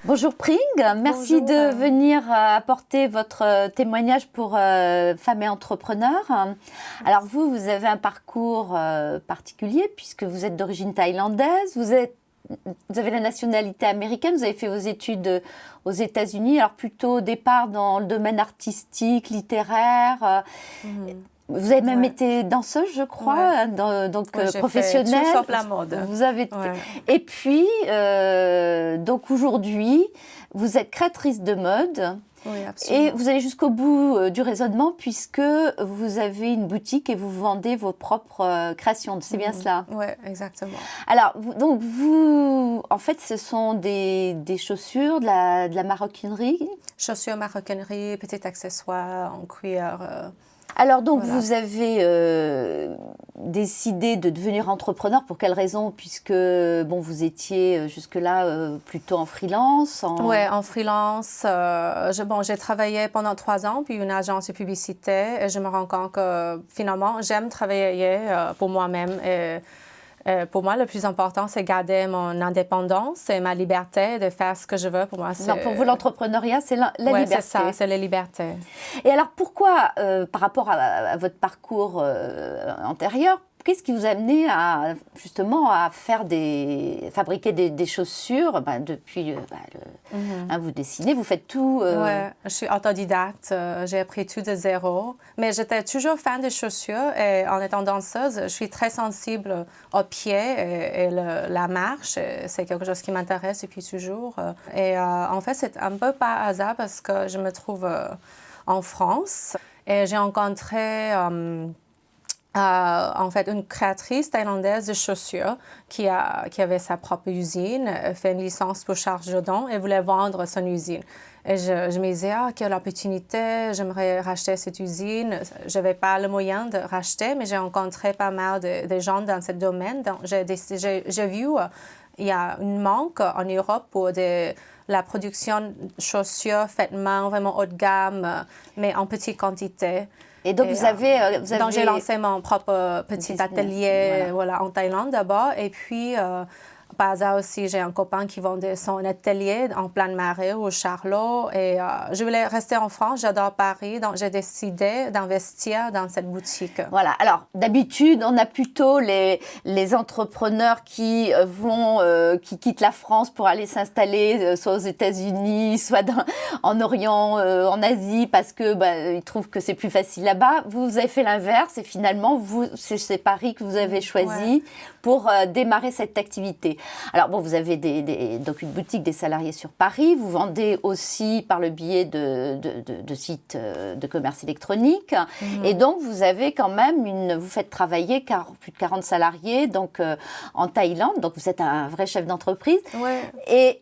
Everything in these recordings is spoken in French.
Bonjour Pring, merci Bonjour. de venir apporter votre témoignage pour femmes et entrepreneurs. Alors vous avez un parcours particulier puisque vous êtes d'origine thaïlandaise, vous avez la nationalité américaine, vous avez fait vos études aux États-Unis, alors plutôt au départ dans le domaine artistique, littéraire. Vous avez même été danseuse, je crois, donc professionnelle. Fait tout sauf la mode. Vous avez Et puis, donc aujourd'hui, vous êtes créatrice de mode. Oui, absolument. Et vous allez jusqu'au bout du raisonnement puisque vous avez une boutique et vous vendez vos propres créations. C'est bien cela? Oui, exactement. Alors, vous, en fait, ce sont des chaussures, de la maroquinerie? Chaussures, maroquinerie, petits accessoires en cuir. Alors donc Voilà. vous avez décidé de devenir entrepreneur, pour quelle raison? Puisque bon, vous étiez jusque-là plutôt en freelance. Oui, en freelance. J'ai travaillé pendant 3 ans, puis une agence de publicité, et je me rends compte que finalement, j'aime travailler pour moi-même. Et pour moi, le plus important, c'est garder mon indépendance et ma liberté de faire ce que je veux. Pour moi, Non, pour vous, l'entrepreneuriat, c'est la liberté. C'est ça, c'est la liberté. Et alors, pourquoi, par rapport à votre parcours antérieur, qu'est-ce qui vous a amené à, justement, à fabriquer des chaussures depuis, vous dessinez, vous faites tout. Oui, je suis autodidacte, j'ai appris tout de zéro. Mais j'étais toujours fan des chaussures et en étant danseuse, je suis très sensible aux pieds et la marche. C'est quelque chose qui m'intéresse depuis toujours. Et en fait, c'est un peu par hasard parce que je me trouve en France et j'ai rencontré... en fait, une créatrice thaïlandaise de chaussures qui avait sa propre usine, fait une licence pour Charles Jourdan et voulait vendre son usine. Et je me disais, quelle opportunité, j'aimerais racheter cette usine. Je n'avais pas le moyen de racheter, mais j'ai rencontré pas mal de gens dans ce domaine. Donc, j'ai vu il y a une manque en Europe pour la production de chaussures faites main, vraiment haut de gamme, mais en petite quantité. Et donc, vous avez... Donc, j'ai lancé mon propre petit atelier en Thaïlande d'abord. Et puis, par hasard aussi, j'ai un copain qui vendait son atelier en pleine marée au Charlot. Et je voulais rester en France, j'adore Paris. Donc, j'ai décidé d'investir dans cette boutique. Voilà. Alors, d'habitude, on a plutôt les entrepreneurs qui qui quittent la France pour aller s'installer soit aux États-Unis, soit en Orient, en Asie, parce que ils trouvent que c'est plus facile là-bas. Vous avez fait l'inverse et finalement, c'est Paris que vous avez choisi pour démarrer cette activité. Alors bon, vous avez donc une boutique, des salariés sur Paris. Vous vendez aussi par le biais de sites de commerce électronique. Et donc, vous avez quand même vous faites travailler plus de 40 salariés donc, en Thaïlande. Donc, vous êtes un vrai chef d'entreprise. Ouais. Et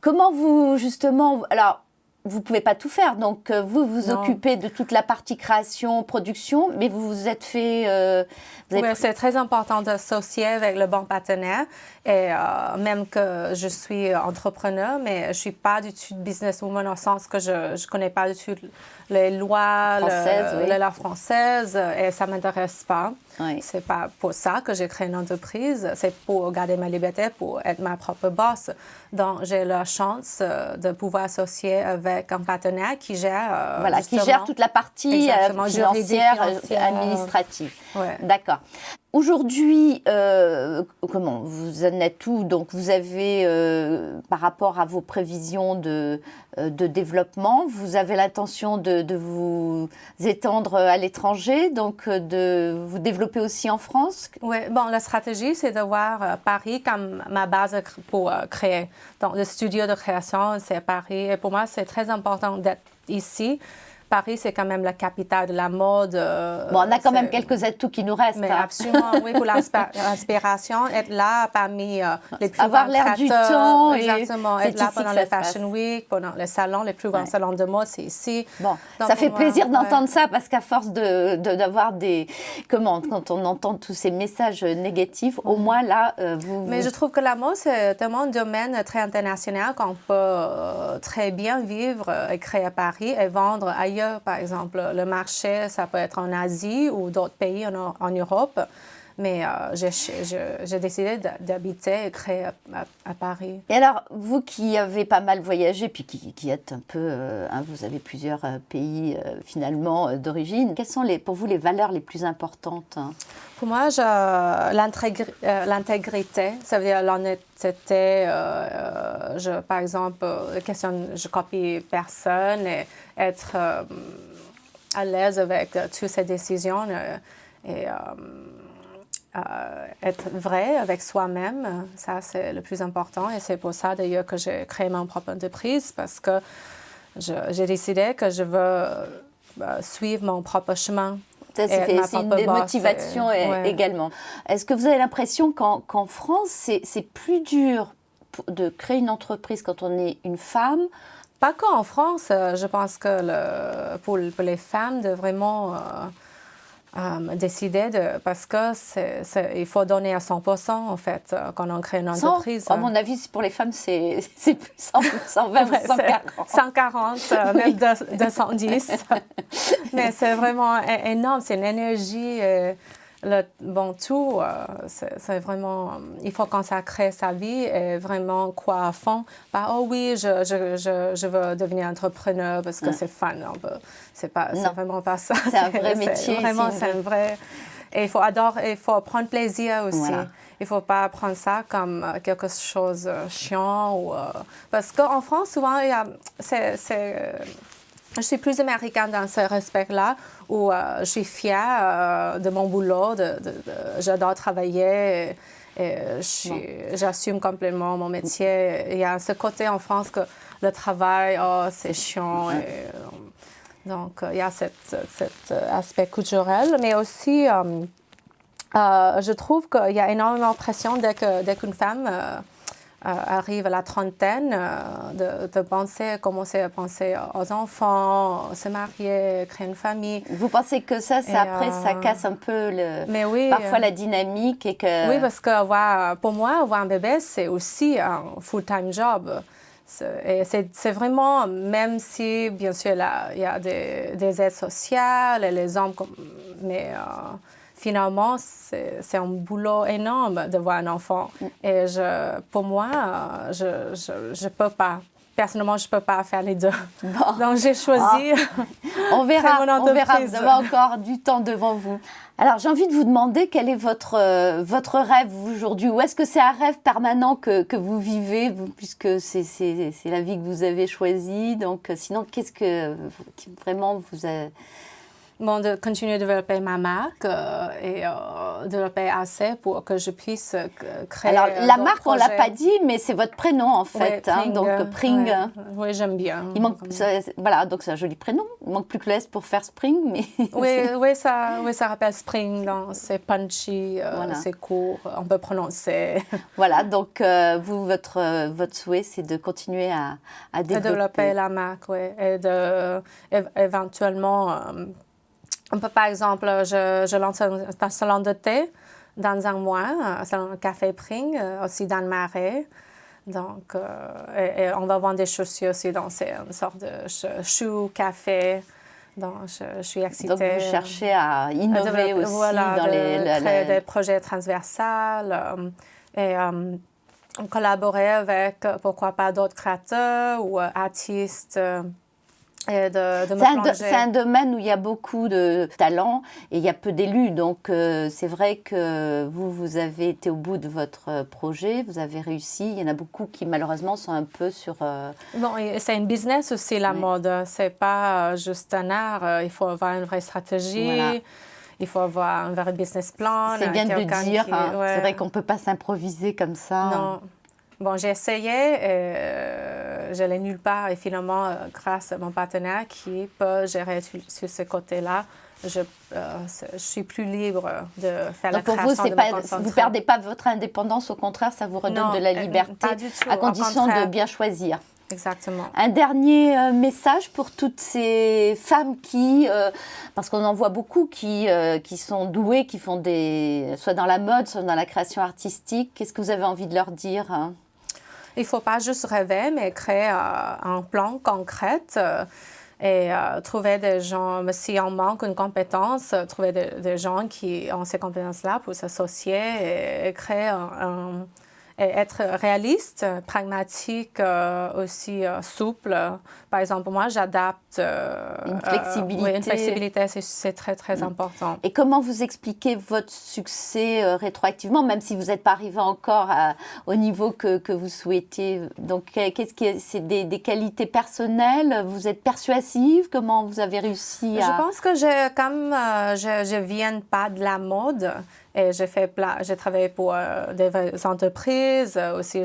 comment vous, justement... Alors, vous ne pouvez pas tout faire, donc vous occupez de toute la partie création, production, mais vous vous êtes fait... Oui, c'est très important d'associer avec le bon partenaire. Et même que je suis entrepreneur, mais je ne suis pas du tout businesswoman au sens que je ne connais pas du tout les lois, la loi française, et ça ne m'intéresse pas. Oui. C'est pas pour ça que j'ai créé une entreprise, c'est pour garder ma liberté, pour être ma propre boss. Donc, j'ai la chance de pouvoir associer avec un partenaire qui gère... qui gère toute la partie financière, administrative. Ouais. D'accord. Aujourd'hui, comment vous en êtes où? Donc, vous avez, par rapport à vos prévisions de développement, vous avez l'intention de vous étendre à l'étranger, donc de vous développer aussi en France? Oui, la stratégie, c'est de voir Paris comme ma base pour créer. Donc, le studio de création, c'est Paris. Et pour moi, c'est très important d'être ici. Paris, c'est quand même la capitale de la mode. On a quand même quelques atouts qui nous restent. Mais absolument, oui, pour l'inspiration, être là parmi les plus avoir grands l'air créateurs. du temps. Exactement, être là pendant le Fashion Week, pendant les salons, les plus grands salons de mode, c'est ici. Bon, ça fait plaisir d'entendre ça parce qu'à force d'avoir quand on entend tous ces messages négatifs, au moins là, Mais je trouve que la mode, c'est tellement un domaine très international qu'on peut très bien vivre et créer à Paris et vendre ailleurs. Par exemple, le marché, ça peut être en Asie ou d'autres pays en Europe. Mais j'ai décidé d'habiter et créer à Paris. Et alors, vous qui avez pas mal voyagé, puis qui êtes un peu, vous avez plusieurs pays finalement d'origine, quelles sont pour vous les valeurs les plus importantes? Pour moi, l'intégrité, ça veut dire l'honnêteté. Par exemple, je copie personne et être à l'aise avec toutes ces décisions et être vrai avec soi-même. Ça, c'est le plus important et c'est pour ça d'ailleurs que j'ai créé mon propre entreprise parce que j'ai décidé que je veux suivre mon propre chemin. C'est une des motivations également. Est-ce que vous avez l'impression qu'en France, c'est plus dur de créer une entreprise quand on est une femme? Pas qu'en France. Je pense que pour les femmes, de vraiment décider parce que il faut donner à 100% en fait quand on crée une entreprise. À mon avis, pour les femmes, c'est plus 120 ou 140. 140, même 210. Mais c'est vraiment énorme, c'est une énergie. C'est vraiment, il faut consacrer sa vie et vraiment croire à fond. Oh oui, je veux devenir entrepreneur parce que c'est fun. C'est vraiment pas ça. C'est un vrai métier. Vraiment, c'est un vrai. Et il faut prendre plaisir aussi. Voilà. Il ne faut pas prendre ça comme quelque chose de chiant. Parce qu'en France, souvent, je suis plus américaine dans ce respect-là, où je suis fière de mon boulot, j'adore travailler et j'assume complètement mon métier. Il y a ce côté en France que le travail, c'est chiant. Donc, il y a cet aspect culturel, mais aussi, je trouve qu'il y a énormément de pression dès qu'une femme arrive à la trentaine, de commencer à penser aux enfants, se marier, créer une famille. Vous pensez que ça casse un peu parfois la dynamique et que... Oui, parce que pour moi, avoir un bébé, c'est aussi un full-time job. C'est vraiment, même si, bien sûr, il y a des aides sociales et les hommes, mais... finalement, c'est un boulot énorme de voir un enfant. Et pour moi, je peux pas. Personnellement, je peux pas faire les deux. Bon. Donc, j'ai choisi. On verra. Vous avez encore du temps devant vous. Alors, j'ai envie de vous demander quel est votre rêve aujourd'hui. Ou est-ce que c'est un rêve permanent que vous vivez, puisque c'est la vie que vous avez choisie. Donc, sinon, qu'est-ce que vraiment vous a... De continuer de développer ma marque et développer assez pour que je puisse créer. Alors, la marque, on ne l'a pas dit, mais c'est votre prénom, en fait. Oui, Pring, donc, Pring. Ouais. Oui, j'aime bien. Voilà, donc c'est un joli prénom. Il manque plus que le S pour faire Spring, mais... Oui, ça rappelle Spring. C'est punchy, c'est court, on peut prononcer. Voilà, donc vous, votre souhait, c'est de continuer à développer la marque, oui, et éventuellement... On peut, par exemple, je lance un salon de thé dans un mois, un salon de café Pring, aussi dans le Marais. Donc, et on va vendre des chaussures aussi, donc c'est une sorte de shoe, café. Donc, je suis excitée. Donc, vous cherchez à innover aussi créer des projets transversaux et collaborer avec, pourquoi pas, d'autres créateurs ou artistes. C'est un domaine où il y a beaucoup de talents et il y a peu d'élus. Donc, c'est vrai que vous avez été au bout de votre projet, vous avez réussi. Il y en a beaucoup qui, malheureusement, sont un peu sur... Bon, c'est une business aussi, la mode. C'est pas juste un art. Il faut avoir une vraie stratégie. Voilà. Il faut avoir un vrai business plan. C'est bien de le dire. C'est vrai qu'on ne peut pas s'improviser comme ça. Non. Bon, j'ai essayé, je l'ai nulle part et finalement, grâce à mon partenaire qui peut gérer sur ce côté-là, je suis plus libre de faire la création de mon concentré. Vous ne perdez pas votre indépendance, au contraire, ça vous redonne de la liberté, pas du tout, à condition de bien choisir. Exactement. Un dernier message pour toutes ces femmes qui, parce qu'on en voit beaucoup, qui sont douées, qui font soit dans la mode, soit dans la création artistique. Qu'est-ce que vous avez envie de leur dire ? Il ne faut pas juste rêver, mais créer un plan concret Et trouver des gens, si on manque une compétence, trouver des gens qui ont ces compétences-là pour s'associer et créer et être réaliste, pragmatique, aussi souple. Par exemple, moi, j'adapte. Une flexibilité. Oui, une flexibilité, c'est très, très important. Et comment vous expliquez votre succès rétroactivement, même si vous n'êtes pas arrivé encore au niveau que vous souhaitiez? Donc, c'est des qualités personnelles? Vous êtes persuasive? Comment vous avez réussi à... Je pense que je viens pas de la mode. Et j'ai travaillé pour des entreprises, aussi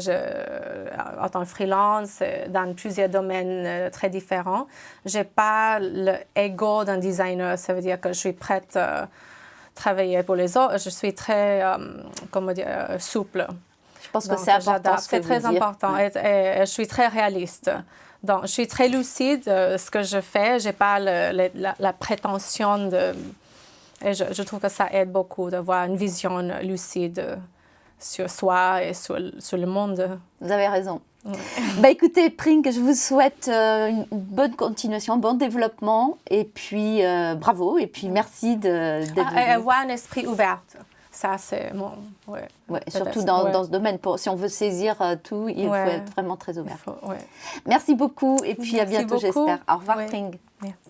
en tant que freelance, dans plusieurs domaines très différents. Je n'ai pas l'ego d'un designer, ça veut dire que je suis prête à travailler pour les autres. Je suis très, souple. Je pense que c'est important. C'est très important et je suis très réaliste. Donc, je suis très lucide ce que je fais. Je n'ai pas la prétention de... Et je trouve que ça aide beaucoup d'avoir une vision lucide sur soi et sur le monde. Vous avez raison. Ouais. Écoutez, Pring, je vous souhaite une bonne continuation, un bon développement. Et puis, bravo. Et puis, merci d'être venu. Et avoir un esprit ouvert. Ça, c'est mon... Ouais, surtout dans ce domaine. Si on veut saisir tout, il faut être vraiment très ouvert. Merci beaucoup. Et puis, à bientôt, j'espère. Au revoir, Pring. Merci.